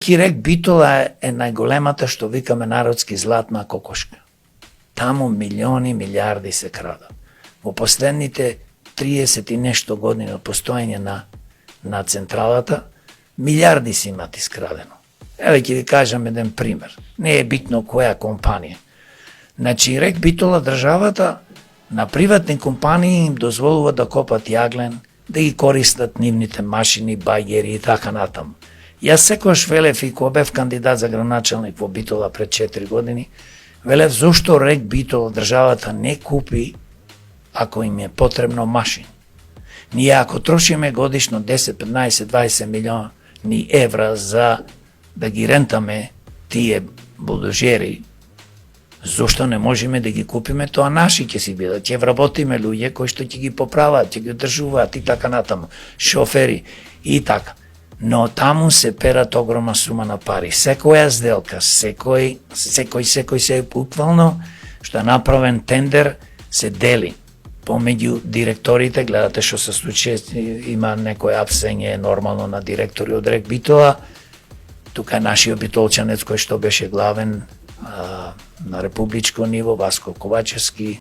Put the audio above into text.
Рек Битола е најголемата, што викаме народски, златна кокошка. Таму милиони, милиарди се крадат. Во последните 30 и нешто години од постоење на централата, милиарди се имат искрадено. Еве ќе ви кажам еден пример. Не е битно која компанија. Значи, Рек Битола државата на приватни компании им дозволува да копат јаглен, да ги користат нивните машини, бајгери и така натаму. Јас секојаш велев и кога бев кандидат за градоначелник во Битола пред 4 години, велев зошто Рек Битола државата не купи ако им е потребно машини. Ние ако трошиме годишно 10, 15, 20 милиони евра за да ги рентаме тие булдожери, зошто не можеме да ги купиме, тоа наши ќе си бидат. Ќе вработиме луѓе кои што ќе ги поправат, ќе ги одржуваат и така натаму, шофери и така. Но таму се перат огромна сума на пари. Секоја сделка, секој се буквално што е направен тендер се дели помеѓу директорите. Гледате што се случи, има некој апсење нормално на директори од Рек Битола. Тука е нашиот битолчанец кој што беше главен на републичко ниво, Васко Ковачевски.